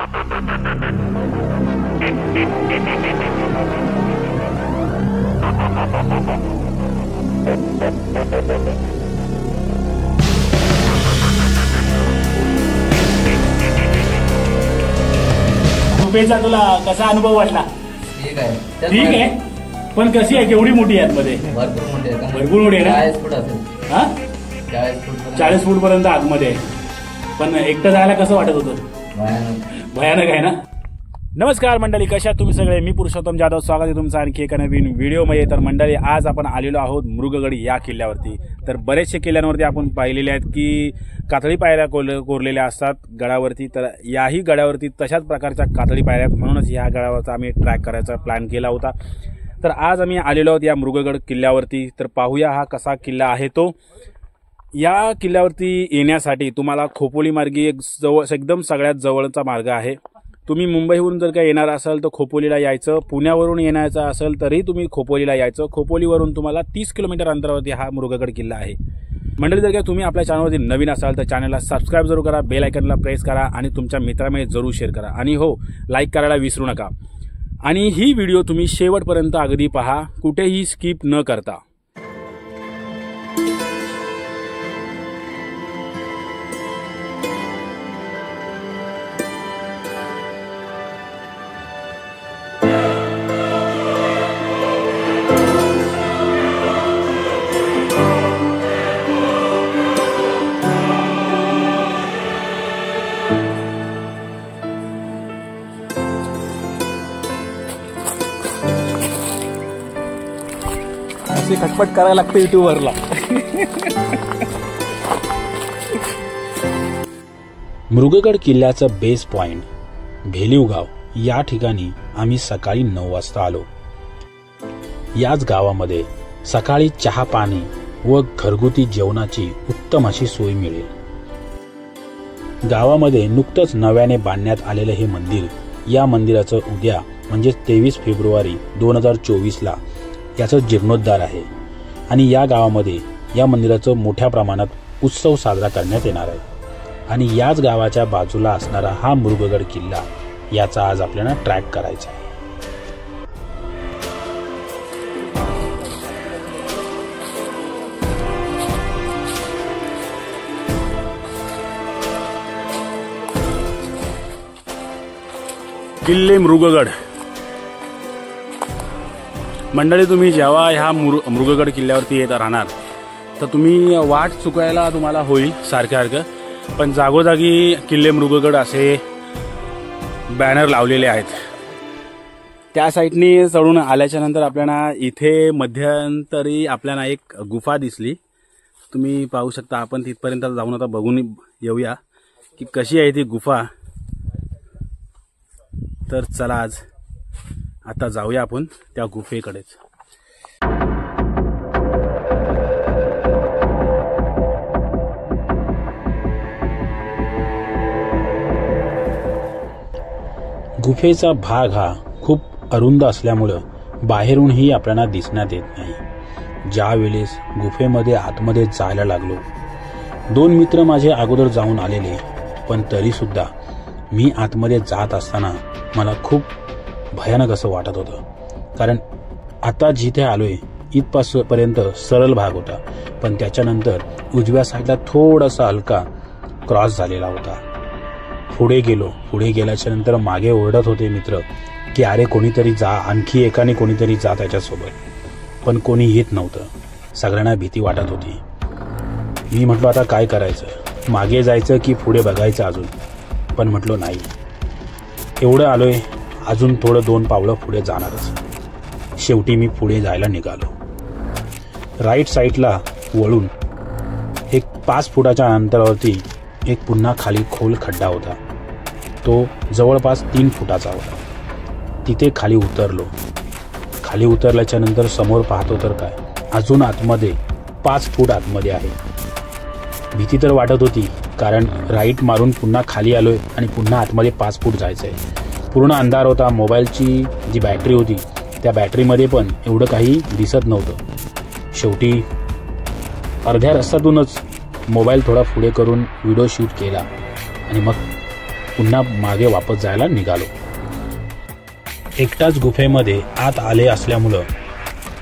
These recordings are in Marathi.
गुफेचा तुला कसा अनुभव वाटला? ठीक आहे. ठीक आहे, पण कशी आहे, केवढी मोठी आहे आतमध्ये? भरपूर मोठी आहे. भरपूर मोठी आहे ना? 40 फूट असेल. हा, 40 फूट पर्यंत आतमध्ये. पण एकटं जायला कसं वाटत होतं? भयानक आहे ना? नमस्कार मंडळी, कशा तुम्ही सगळे? मी पुरुषोत्तम जाधव, स्वागत आहे तुमचं आणखी एका नवीन व्हिडिओमध्ये. तर मंडळी, आज आपण आलेलो आहोत मृगगड या किल्ल्यावरती. तर बरेचसे किल्ल्यांवरती आपण पाहिलेले आहेत की कातळी पायऱ्या कोरलेल्या असतात गडावरती. तर याही गडावरती तशाच प्रकारच्या कातळी पायऱ्या, म्हणूनच या गडावरचा आम्ही ट्रॅक करायचा प्लॅन केला होता. तर आज आम्ही आलेलो आहोत या मृगगड किल्ल्यावरती. तर पाहूया हा कसा किल्ला आहे तो. या किल्ल्यावरती येण्यासाठी तुम्हाला खोपोली मार्गी एकदम सगळ्यात जवळचा मार्ग आहे. तुम्ही मुंबईवरून जर का येणार असाल तर खोपोलीला यायचं. पुण्यावरून येण्याचं असेल तरी तुम्ही खोपोलीला यायचं. खोपोलीवरून तुम्हाला 30 किलोमीटर अंतरावरती हा मृगगड किल्ला आहे. मंडळी, जर का तुम्ही आपल्या चॅनलवरती नवीन असाल तर चॅनलला सबस्क्राईब जरूर करा, बेल आयकॉनला प्रेस करा आणि तुमच्या मित्रांमध्ये जरूर शेअर करा. आणि हो, लाईक करायला विसरू नका. आणि ही व्हिडिओ तुम्ही शेवटपर्यंत अगदी पहा, कुठेही स्किप न करता. खटपट करायला लागते युट्यूबवरला. मृगगड किल्ल्याचं बेस पॉइंट भेलीव गाव या ठिकाणी आम्ही सकाळी 9 वाजता आलो. याच गावामध्ये सकाळी चहा पाणी व घरगुती जेवणाची उत्तम अशी सोय मिळेल. गावामध्ये नुकतंच नव्याने बांधण्यात आलेलं हे मंदिर, या मंदिराचं उद्या म्हणजे 23 फेब्रुवारी 2024 याचा जीर्णोद्धार आहे. आणि या गावामध्ये या मंदिराचं मोठ्या प्रमाणात उत्सव साजरा करण्यात येणार आहे. आणि याच गावाच्या बाजूला असणारा हा मृगगड किल्ला, याचा आज आपल्याला ट्रॅक करायचा आहे. किल्ले मृगगड. मंडळी, तुम्ही जेव्हा ह्या मृगगड किल्ल्यावरती येत राहणार तर तुम्ही वाट चुकायला तुम्हाला होईल सारखं. पण जागोजागी किल्ले मृगगड असे बॅनर लावलेले आहेत. त्या साईडनी चढून आल्याच्या नंतर आपल्याला इथे मध्यंतरी आपल्याला एक गुफा दिसली. तुम्ही पाहू शकता. आपण तिथपर्यंत जाऊन आता बघून येऊया की कशी आहे ती गुफा. तर चला, आज आता जाऊया आपण त्या गुफेकडेच. गुफेचा भाग हा खूप अरुंद असल्यामुळं बाहेरूनही आपल्याला दिसण्यात येत नाही. ज्या वेळेस गुफेमध्ये आतमध्ये जायला लागलो, 2 मित्र माझे अगोदर जाऊन आलेले, पण तरी सुद्धा मी आतमध्ये जात असताना मला खूप भयानक असं वाटत होतं. कारण आता जिथे आलोय इथपासूनपर्यंत सरळ भाग होता, पण त्याच्यानंतर उजव्या साईडला थोडासा हलका क्रॉस झालेला होता. पुढे गेल्याच्या नंतर मागे ओरडत होते मित्र की अरे कोणीतरी जा, आणखी एकाने कोणीतरी जा त्याच्यासोबत. पण कोणी येत नव्हतं. सगळ्यांना भीती वाटत होती. मी म्हटलो आता काय करायचं, मागे जायचं की पुढे बघायचं अजून. पण म्हटलो नाही, एवढं आलोय, अजून थोडं 2 पावलं पुढे जाणारच. शेवटी मी पुढे जायला निघालो. राईट साईडला वळून एक 5 फुटाच्या अंतरावरती एक पुन्हा खाली खोल खड्डा होता. तो जवळपास 3 फुटाचा होता. तिथे खाली उतरलो. खाली उतरल्याच्या नंतर समोर पाहतो तर काय, अजून आतमध्ये 5 फूट आतमध्ये आहे. भीती तर वाटत होती, कारण राईट मारून पुन्हा खाली आलोय आणि पुन्हा आतमध्ये 5 फूट जायचंय. पूर्ण अंधार होता. मोबाईलची जी बॅटरी होती त्या बॅटरीमध्ये पण एवढं काही दिसत नव्हतं. शेवटी अर्ध्या रस्त्यातूनच मोबाईल थोडा पुढे करून व्हिडिओ शूट केला आणि मग पुन्हा मागे वापस जायला निघालो. एकटाच गुफेमध्ये आत आले असल्यामुळं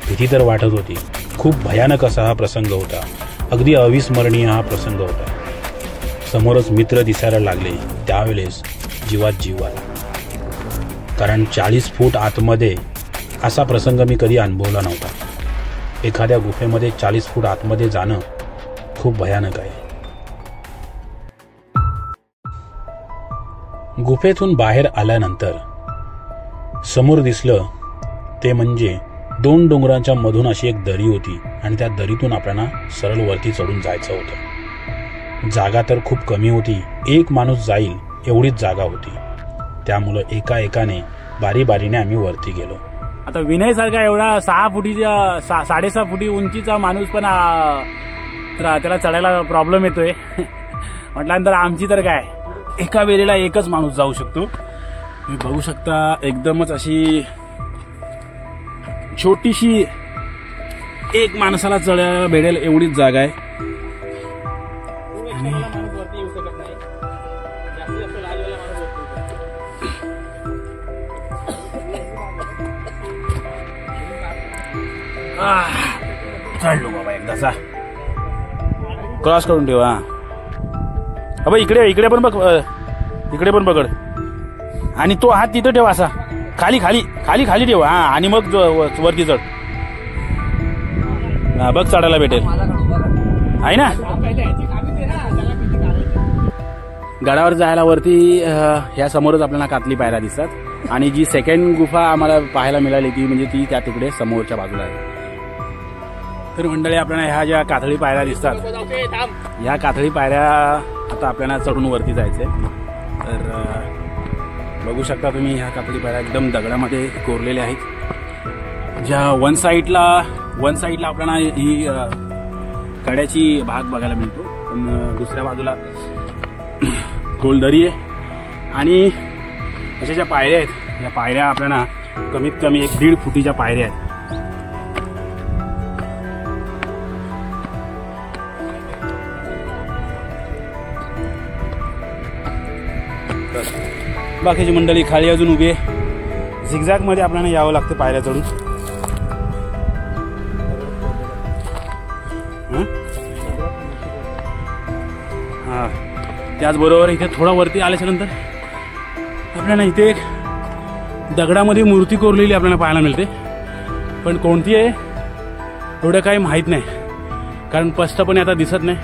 भीती तर वाटत होती. खूप भयानक असा हा प्रसंग होता. अगदी अविस्मरणीय हा प्रसंग होता. समोरच मित्र दिसायला लागले. त्यावेळेस जीवात जीव आला. कारण 40 फूट आतमध्ये असा प्रसंग मी कधी अनुभवला नव्हता. एखाद्या गुफेमध्ये 40 फूट आतमध्ये जाणं खूप भयानक आहे. गुफेतून बाहेर आल्यानंतर समोर दिसलं ते म्हणजे 2 डोंगरांच्या मधून अशी एक दरी होती आणि त्या दरीतून आपल्याला सरळ वरती चढून जायचं होतं. जागा तर खूप कमी होती. एक माणूस जाईल एवढीच जागा होती. त्यामुळं एका एकाने बारी बारीने आम्ही वरती गेलो. आता विनय सारखा एवढा 6 फुटीचा 6.5 फुटी उंचीचा माणूस पण त्याला चढायला प्रॉब्लेम येतोय म्हटल्यानंतर आमची तर काय, एका वेळेला एकच माणूस जाऊ शकतो. तुम्ही बघू शकता एकदमच अशी छोटीशी एक माणसाला चढायला भेटेल एवढीच जागा आहे. चढलो बाबा एकदाचा. क्रॉस करून ठेवा. बाबा इकडे पण बघ, इकडे पण पकड आणि तो हात तिथं ठेवा असा खाली खाली खाली खाली ठेवा. हा आणि मग वरती चढ. हा बघ चढायला भेटेल आहे ना. गडावर जायला वरती ह्या समोरच आपल्याला कातली पायऱ्या दिसतात आणि जी सेकंड गुफा आम्हाला पाहायला मिळाली ती म्हणजे ती त्या तिकडे समोरच्या बाजूला आहे. तर मंडळी आपल्याला ह्या ज्या कातळी पायऱ्या दिसतात ह्या कातळी पायऱ्या आता आपल्याला चढून वरती जायचंय. तर बघू शकता तुम्ही ह्या कातळी पायऱ्या एकदम दगडामध्ये कोरलेल्या आहेत. ज्या वन साईडला आपल्याला ही कड्याची भाग बघायला मिळतो पण दुसऱ्या बाजूला खोल दरी आहे आणि अशा ज्या पायऱ्या आहेत या पायऱ्या आपल्याला कमीत कमी 1.5 फुटीच्या पायऱ्या आहेत. बाकीची मंडळी खाली अजून उभी आहे. झिगझॅग मध्ये आपल्याला यावं लागतं पायऱ्या चढून. हा त्याचबरोबर इथे थोडा वरती आल्याच्या नंतर आपल्याला इथे एक दगडामध्ये मूर्ती कोरलेली आपल्याला पाहायला मिळते. पण कोणती आहे एवढं काही माहीत नाही कारण स्पष्टपणे आता दिसत नाही.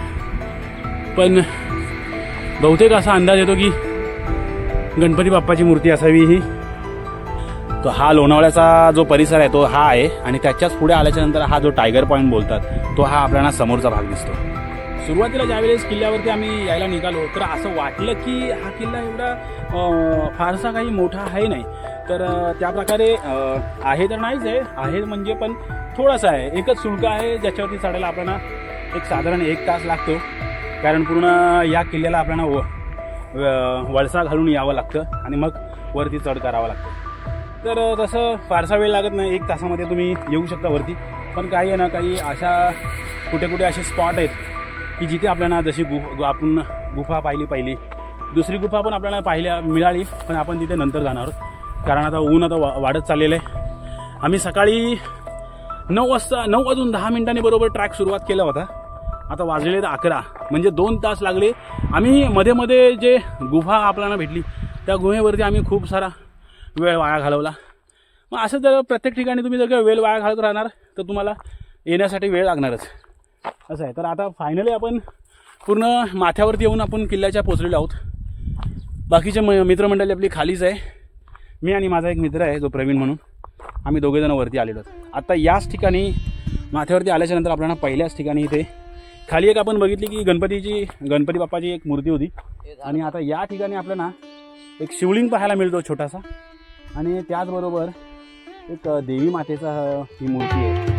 पण बहुतेक असा अंदाज येतो की गणपती बाप्पाची मूर्ती असावी ही. तो हा लोणावळ्याचा जो परिसर आहे तो हा आहे आणि त्याच्याच पुढे आल्याच्या नंतर हा जो टायगर पॉईंट बोलतात तो हा आपल्याला समोरचा भाग दिसतो. सुरुवातीला ज्यावेळेस किल्ल्यावरती आम्ही यायला निघालो तर असं वाटलं की हा किल्ला एवढा फारसा काही मोठा आहे नाही. तर त्या प्रकारे आहे तर नाहीच आहे म्हणजे पण थोडासा आहे. एकच शुल्क आहे ज्याच्यावरती चढायला आपल्याला एक साधारण 1 तास लागतो कारण पूर्ण या किल्ल्याला आपल्याला वळसा घालून यावं लागतं आणि मग वरती चढ करावं लागतं. तर तसं फारसा वेळ लागत नाही. 1 तासामध्ये तुम्ही येऊ शकता वरती. पण काही आहे ना काही अशा कुठे कुठे असे स्पॉट आहेत की जिथे आपल्याला जशी आपण गुफा पहिली दुसरी गुफा पण आपल्याला मिळाली पण आपण तिथे नंतर जाणार आहोत कारण आता ऊन आता वाढत चाललेलं आहे. आम्ही सकाळी 9 वाजून 10 मिनिटांनी बरोबर ट्रॅक सुरुवात केला होता. आता वाजलेले 11 म्हणजे 2 तास लागले. आम्ही मध्ये मध्ये जे गुफा आपल्याला भेटली त्या गुहेवरती आम्ही खूप सारा वेळ वाया घालवला. मग असं जर प्रत्येक ठिकाणी तुम्ही जर वेळ वाया घालत राहणार तर तुम्हाला येण्यासाठी वेळ लागणारच असं आहे. तर आता फायनली आपण पूर्ण माथ्यावरती येऊन आपण किल्ल्याच्या पोचलेलो आहोत. बाकीचे मित्रमंडळी आपली खालीच आहे. मी आणि माझा एक मित्र आहे जो प्रवीण म्हणून आम्ही दोघेजण वरती आलेलो आहोत. आता याच ठिकाणी माथ्यावरती आल्याच्या नंतर आपल्याला पहिल्याच ठिकाणी इथे खाली एक आपण बघितली की गणपती बाप्पाची एक मूर्ती होती आणि आता या ठिकाणी आपल्याला एक शिवलिंग पाहायला मिळतो छोटासा आणि त्याचबरोबर एक देवी मातेचा ही मूर्ती आहे.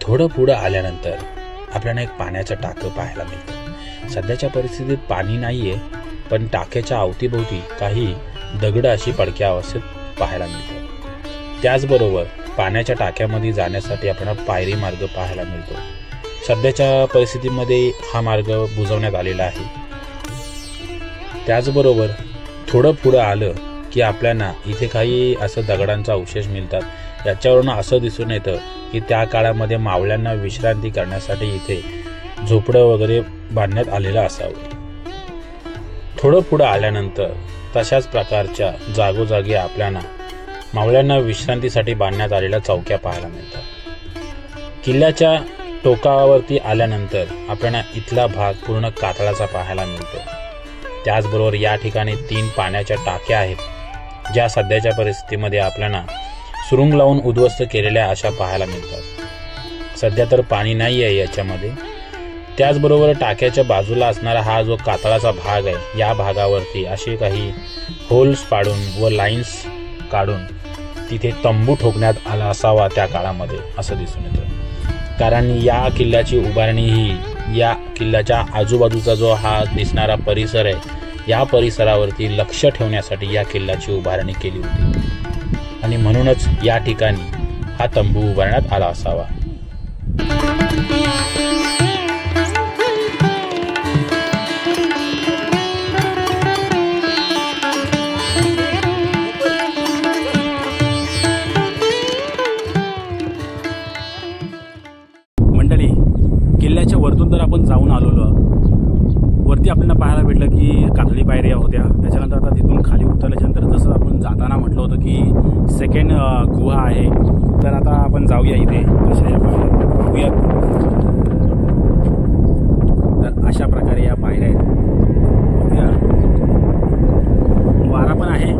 थोडं पुढं आल्यानंतर आपल्याला एक पाण्याचं टाकं पाहायला मिळतं. सध्याच्या परिस्थितीत पाणी नाहीये पण टाक्याच्या अवतीभोवती काही दगड अशी पडक्या अवस्थेत पाहायला मिळतं. त्याचबरोबर पाण्याच्या टाक्यामध्ये जाण्यासाठी आपल्याला पायरी मार्ग पाहायला मिळतो. सध्याच्या परिस्थितीमध्ये हा मार्ग बुजवण्यात आलेला आहे. त्याचबरोबर थोडं पुढं आलं की आपल्याला इथे काही असं दगडांचा अवशेष मिळतात. याच्यावरून असं दिसून येतं की त्या काळामध्ये मावळ्यांना विश्रांती करण्यासाठी इथे झोपडं वगैरे बांधण्यात आलेलं असावं. थोडं पुढं आल्यानंतर तशाच प्रकारच्या जागोजागी आपल्याला मावळ्यांना विश्रांतीसाठी बांधण्यात आलेल्या चौक्या पाहायला मिळतात. किल्ल्याच्या टोकावरती आल्यानंतर आपल्याला इथला भाग पूर्ण कातळाचा पाहायला मिळतो. त्याचबरोबर या ठिकाणी 3 पाण्याच्या टाक्या आहेत, ज्या सध्याच्या परिस्थितीमध्ये आपल्याला सुरुंग लावून उद्ध्वस्त केलेल्या अशा पाहायला मिळतात. सध्या तर पाणी नाही आहे याच्यामध्ये. त्याचबरोबर टाक्याच्या बाजूला असणारा हा जो कातळाचा भाग आहे, या भागावरती असे काही होल्स पाडून व लाईन्स काढून तिथे तंबू ठोकण्यात आला असावा त्या काळामध्ये, असं दिसून येतं. कारण या किल्ल्याची उभारणी ही या किल्ल्याच्या आजूबाजूचा जो हा दिसणारा परिसर आहे, या परिसरावरती लक्ष ठेवण्यासाठी या किल्ल्याची उभारणी केली होती आणि म्हणूनच या ठिकाणी हा तंबू उभारण्यात आला असावा. मंडळी, किल्ल्याच्या वरतून तर आपण जाऊन आलेलो. वरती आपल्याला पाहायला भेटलं की कातळी पायऱ्या होत्या. त्याच्यानंतर आता तिथून खाली उतरल्याच्यानंतर जसं आपण जाताना म्हटलं होतं की सेकंड गुहा आहे, तर आता आपण जाऊया इथे कशा या पायऱ्या बघूया. तर अशा प्रकारे या पायऱ्या आहेत. वारा पण आहे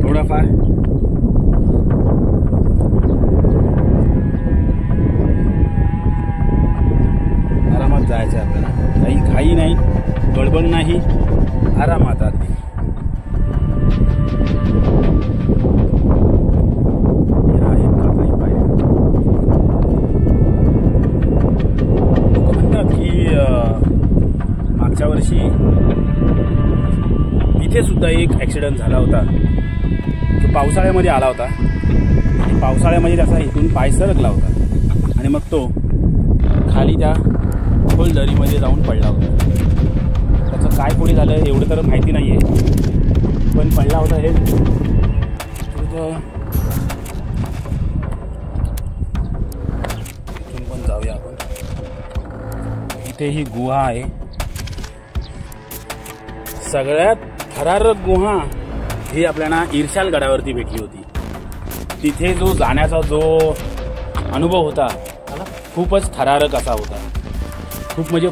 थोडाफार. आरामात जायचं आहे आपल्याला, काही घाई नाही, गडबड नाही, आरामात आधी. लोक म्हणतात की मागच्या वर्षी इथे सुद्धा एक ॲक्सिडेंट झाला होता. तो पावसाळ्यामध्ये आला होता आणि पावसाळ्यामध्ये त्याचा इथून पाय सरकला होता आणि मग तो खाली त्या खोल दरीमध्ये जाऊन पडला होता. त्याचं काय पुढे झालं एवढं तर माहिती नाही आहे, पण पडला होता हे. इथून पण जाऊया आपण. इथे ही गुहा आहे, सगळ्यात थरारक गुहा ही आपल्याला इर्शाल गडावरती भेटली होती. तिथे जो जाण्याचा जो अनुभव होता खूपच थरारक असा होता. खूप म्हणजे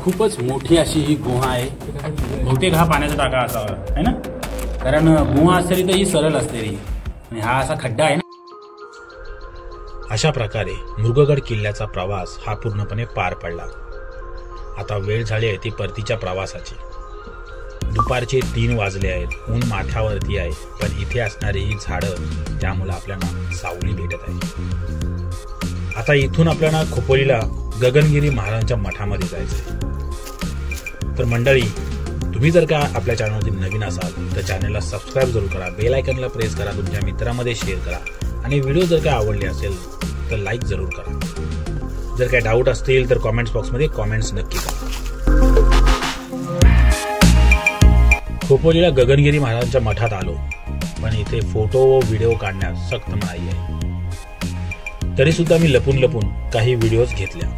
खूपच मोठी अशी ही गुहा आहे. बहुतेक हा पाण्याचा टाका असावा आहे ना, कारण गुहा असली तर ही सरळ असते रे, आणि हा असा खड्डा आहे ना. अशा प्रकारे मृगगड किल्ल्याचा प्रवास हा पूर्णपणे पार पडला. आता वेळ झाली आहे ती परतीच्या प्रवासाची. दुपारचे 3 वाजले आहेत, ऊन माथ्यावरती आहे, पण इथे असणारी ही झाडं त्यामुळे आपल्याला सावली भेटत आहे. आता इथून आपल्याला खोपोलीला गगनगिरी महाराजांच्या मठामध्ये जायचं. तर मंडळी, तुम्ही जर का आपल्या चॅनलवरती नवीन असाल तर चॅनलला सबस्क्राईब जरूर करा, बेल आयकॉनला प्रेस करा, तुमच्या मित्रांमध्ये शेअर करा आणि व्हिडिओ जर का आवडले असेल तर लाईक जरूर करा. जर काही डाऊट असतील तर कॉमेंट्स बॉक्समध्ये कॉमेंट्स नक्की करा. खोपोलीला गगनगिरी महाराजांच्या मठात आलो, पण इथे फोटो व व्हिडिओ काढण्यास सक्त मनाई आहे. तरी सुद्धा मी लपून काही व्हिडिओज घेतल्या.